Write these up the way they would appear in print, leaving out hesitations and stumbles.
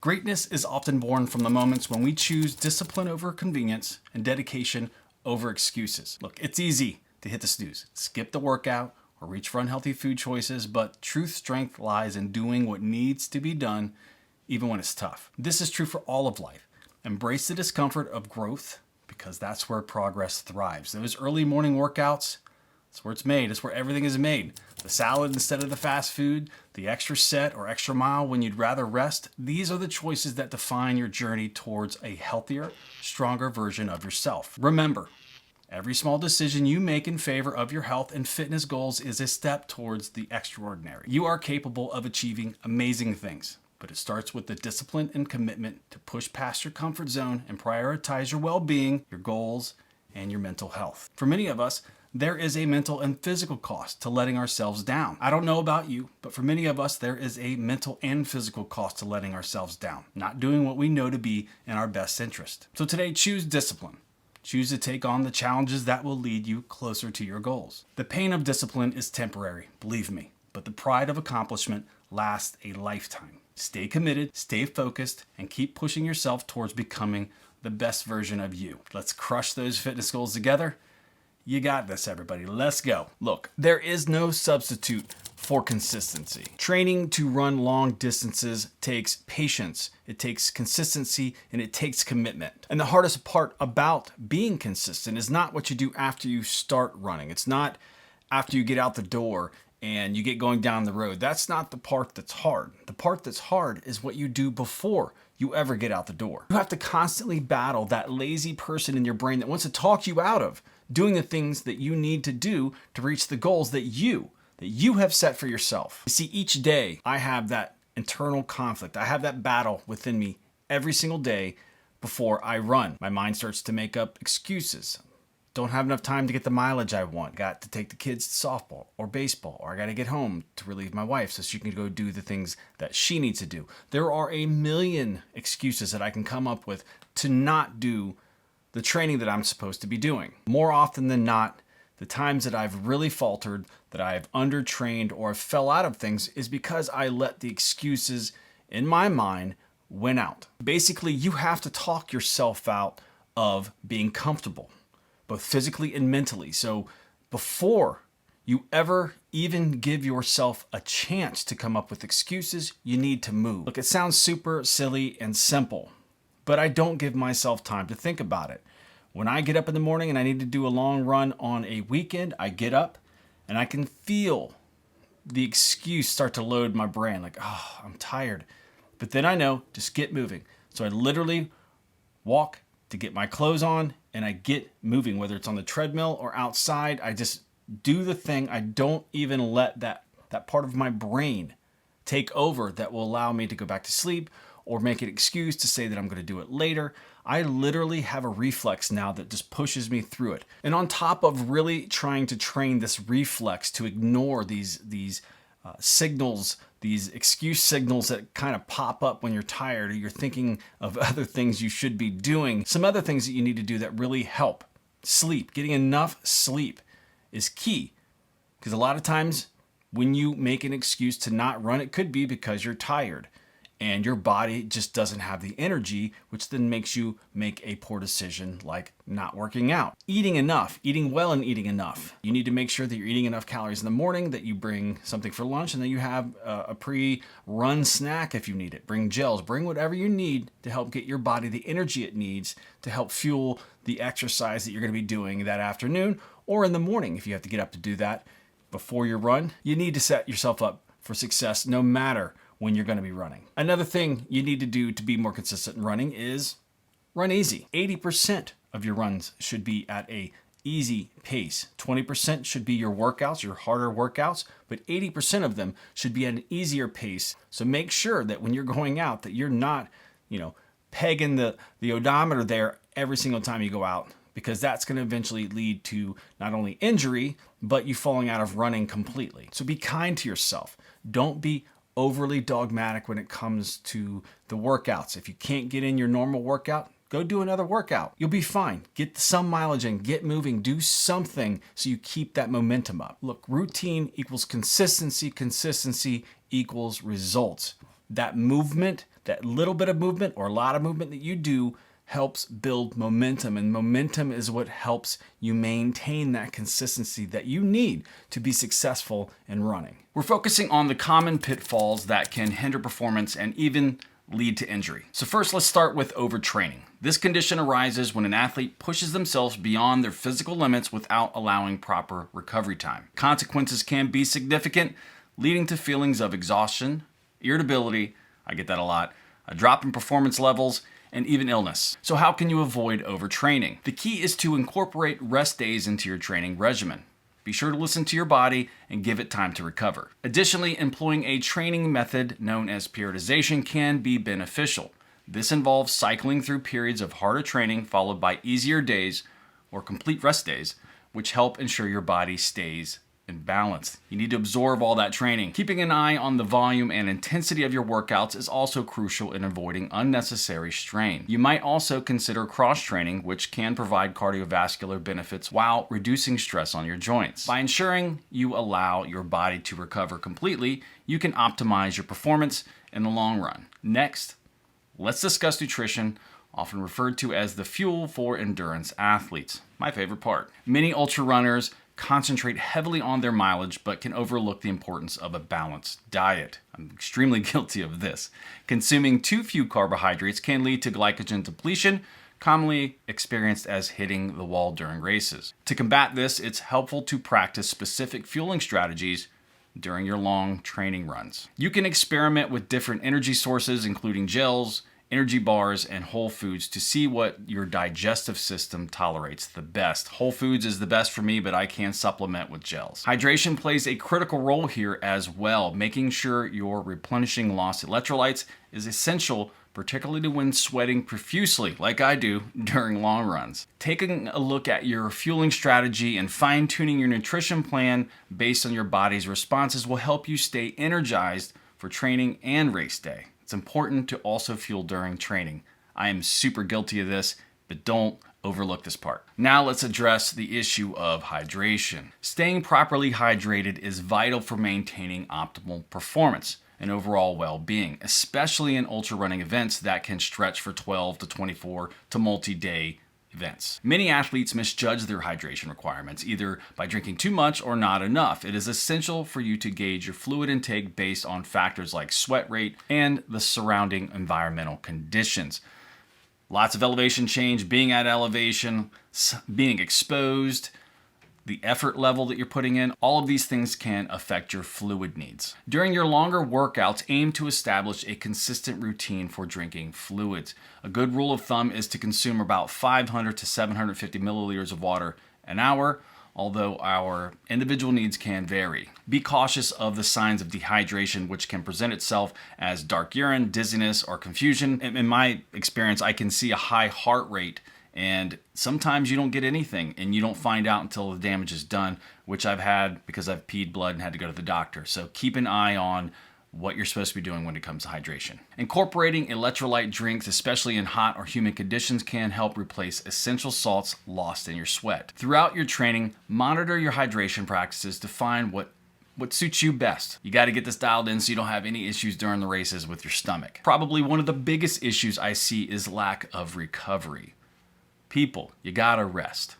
Greatness is often born from the moments when we choose discipline over convenience and dedication over excuses. Look, it's easy to hit the snooze, skip the workout, or reach for unhealthy food choices, but true strength lies in doing what needs to be done even when it's tough. This is true for all of life. Embrace the discomfort of growth because that's where progress thrives. Those early morning workouts, that's where it's made. It's where everything is made. The salad instead of the fast food, the extra set or extra mile when you'd rather rest. These are the choices that define your journey towards a healthier, stronger version of yourself. Remember, every small decision you make in favor of your health and fitness goals is a step towards the extraordinary. You are capable of achieving amazing things, but it starts with the discipline and commitment to push past your comfort zone and prioritize your well-being, your goals, and your mental health. For many of us, there is a mental and physical cost to letting ourselves down. I don't know about you, but for many of us, there is a mental and physical cost to letting ourselves down, not doing what we know to be in our best interest. So today, choose discipline. Choose to take on the challenges that will lead you closer to your goals. The pain of discipline is temporary, believe me, but the pride of accomplishment lasts a lifetime. Stay committed, stay focused, and keep pushing yourself towards becoming the best version of you. Let's crush those fitness goals together. You got this, everybody. Let's go. Look, there is no substitute for consistency. Training to run long distances takes patience, it takes consistency, and it takes commitment. And the hardest part about being consistent is not what you do after you start running. It's not after you get out the door and you get going down the road. That's not the part that's hard. The part that's hard is what you do before you ever get out the door. You have to constantly battle that lazy person in your brain that wants to talk you out of doing the things that you need to do to reach the goals that you have set for yourself. You see, each day I have that internal conflict. I have that battle within me every single day before I run. My mind starts to make up excuses. Don't have enough time to get the mileage I want. Got to take the kids to softball or baseball, or I got to get home to relieve my wife so she can go do the things that she needs to do. There are a million excuses that I can come up with to not do the training that I'm supposed to be doing. More often than not, the times that I've really faltered, that I've undertrained or fell out of things is because I let the excuses in my mind win out. Basically, you have to talk yourself out of being comfortable, both physically and mentally. So before you ever even give yourself a chance to come up with excuses, you need to move. Look, it sounds super silly and simple, but I don't give myself time to think about it. When I get up in the morning and I need to do a long run on a weekend, I get up and I can feel the excuse start to load my brain, like, oh, I'm tired. But then I know, just get moving. So I literally walk to get my clothes on and I get moving, whether it's on the treadmill or outside. I just do the thing. I don't even let that part of my brain take over that will allow me to go back to sleep or make an excuse to say that I'm going to do it later. I literally have a reflex now that just pushes me through it. And on top of really trying to train this reflex to ignore these signals, these excuse signals that kind of pop up when you're tired or you're thinking of other things you should be doing, some other things that you need to do that really help. Sleep. Getting enough sleep is key. Because a lot of times when you make an excuse to not run, it could be because you're tired and your body just doesn't have the energy, which then makes you make a poor decision like not working out. Eating enough, eating well and eating enough. You need to make sure that you're eating enough calories in the morning, that you bring something for lunch, and then you have a pre-run snack if you need it. Bring gels, bring whatever you need to help get your body the energy it needs to help fuel the exercise that you're gonna be doing that afternoon or in the morning if you have to get up to do that before your run. You need to set yourself up for success no matter when you're going to be running. Another thing you need to do to be more consistent in running is run easy. 80% of your runs should be at a easy pace. 20% should be your workouts, your harder workouts, but 80% of them should be at an easier pace. So make sure that when you're going out that you're not, pegging the odometer there every single time you go out, because that's going to eventually lead to not only injury, but you falling out of running completely. So be kind to yourself. Don't be overly dogmatic when it comes to the workouts. If you can't get in your normal workout, go do another workout. You'll be fine. Get some mileage in, get moving, do something so you keep that momentum up. Look, routine equals consistency, consistency equals results. That movement, That little bit of movement or a lot of movement that you do helps build momentum, and momentum is what helps you maintain that consistency that you need to be successful in running. We're focusing on the common pitfalls that can hinder performance and even lead to injury. So first, let's start with overtraining. This condition arises when an athlete pushes themselves beyond their physical limits without allowing proper recovery time. Consequences can be significant, leading to feelings of exhaustion, irritability, I get that a lot, a drop in performance levels, and even illness. So how can you avoid overtraining? The key is to incorporate rest days into your training regimen. Be sure to listen to your body and give it time to recover. Additionally, employing a training method known as periodization can be beneficial. This involves cycling through periods of harder training followed by easier days or complete rest days, which help ensure your body stays in balance. You need to absorb all that training. Keeping an eye on the volume and intensity of your workouts is also crucial in avoiding unnecessary strain. You might also consider cross-training, which can provide cardiovascular benefits while reducing stress on your joints. By ensuring you allow your body to recover completely, you can optimize your performance in the long run. Next, let's discuss nutrition, often referred to as the fuel for endurance athletes. My favorite part. Many ultra runners concentrate heavily on their mileage, but can overlook the importance of a balanced diet. I'm extremely guilty of this. Consuming too few carbohydrates can lead to glycogen depletion, commonly experienced as hitting the wall during races. To combat this, it's helpful to practice specific fueling strategies during your long training runs. You can experiment with different energy sources, including gels, energy bars, and whole foods to see what your digestive system tolerates the best. Whole foods is the best for me, but I can supplement with gels. Hydration plays a critical role here as well. Making sure you're replenishing lost electrolytes is essential, particularly when sweating profusely, like I do during long runs. Taking a look at your fueling strategy and fine-tuning your nutrition plan based on your body's responses will help you stay energized for training and race day. It's important to also fuel during training. I am super guilty of this, but don't overlook this part. Now let's address the issue of hydration. Staying properly hydrated is vital for maintaining optimal performance and overall well-being, especially in ultra running events that can stretch for 12 to 24 to multi-day events. Many athletes misjudge their hydration requirements, either by drinking too much or not enough. It is essential for you to gauge your fluid intake based on factors like sweat rate and the surrounding environmental conditions. Lots of elevation change, being at elevation, being exposed, the effort level that you're putting in, all of these things can affect your fluid needs. During your longer workouts, aim to establish a consistent routine for drinking fluids. A good rule of thumb is to consume about 500 to 750 milliliters of water an hour, although our individual needs can vary. Be cautious of the signs of dehydration, which can present itself as dark urine, dizziness, or confusion. In my experience, I can see a high heart rate, and sometimes you don't get anything and you don't find out until the damage is done, which I've had because I've peed blood and had to go to the doctor. So keep an eye on what you're supposed to be doing when it comes to hydration. Incorporating electrolyte drinks, especially in hot or humid conditions, can help replace essential salts lost in your sweat. Throughout your training, monitor your hydration practices to find what suits you best. You got to get this dialed in so you don't have any issues during the races with your stomach. Probably one of the biggest issues I see is lack of recovery. People, you gotta rest.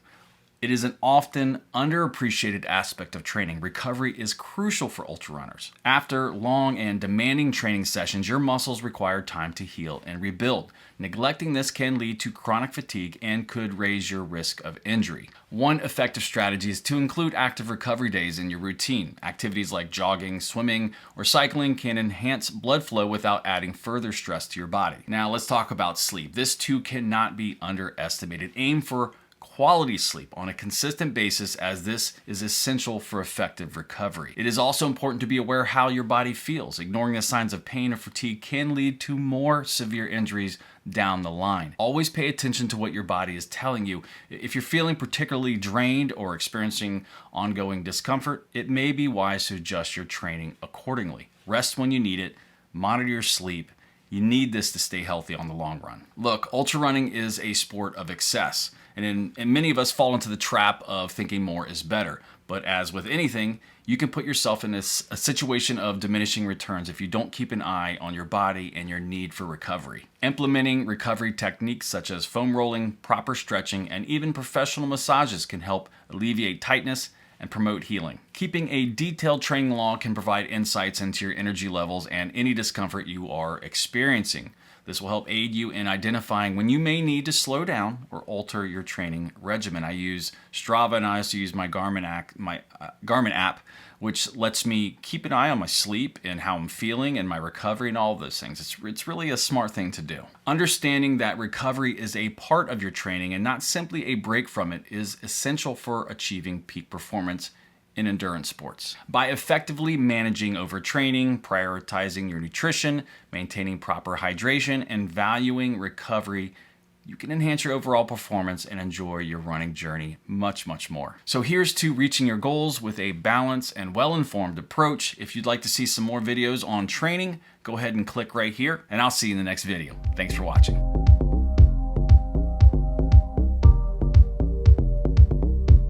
It is an often underappreciated aspect of training. Recovery is crucial for ultra runners. After long and demanding training sessions, your muscles require time to heal and rebuild. Neglecting this can lead to chronic fatigue and could raise your risk of injury. One effective strategy is to include active recovery days in your routine. Activities like jogging, swimming, or cycling can enhance blood flow without adding further stress to your body. Now let's talk about sleep. This too cannot be underestimated. Aim for quality sleep on a consistent basis, as this is essential for effective recovery. It is also important to be aware how your body feels. Ignoring the signs of pain or fatigue can lead to more severe injuries down the line. Always pay attention to what your body is telling you. If you're feeling particularly drained or experiencing ongoing discomfort, it may be wise to adjust your training accordingly. Rest when you need it, monitor your sleep. You need this to stay healthy on the long run. Look, ultra running is a sport of excess. And many of us fall into the trap of thinking more is better. But as with anything, you can put yourself in a situation of diminishing returns if you don't keep an eye on your body and your need for recovery. Implementing recovery techniques such as foam rolling, proper stretching, and even professional massages can help alleviate tightness and promote healing. Keeping a detailed training log can provide insights into your energy levels and any discomfort you are experiencing. This will help aid you in identifying when you may need to slow down or alter your training regimen. I use Strava, and I also use my Garmin app, which lets me keep an eye on my sleep and how I'm feeling and my recovery and all of those things. It's really a smart thing to do. Understanding that recovery is a part of your training and not simply a break from it is essential for achieving peak performance in endurance sports. By effectively managing overtraining, prioritizing your nutrition, maintaining proper hydration, and valuing recovery, you can enhance your overall performance and enjoy your running journey much, much more. So here's to reaching your goals with a balanced and well-informed approach. If you'd like to see some more videos on training, go ahead and click right here, and I'll see you in the next video. Thanks for watching.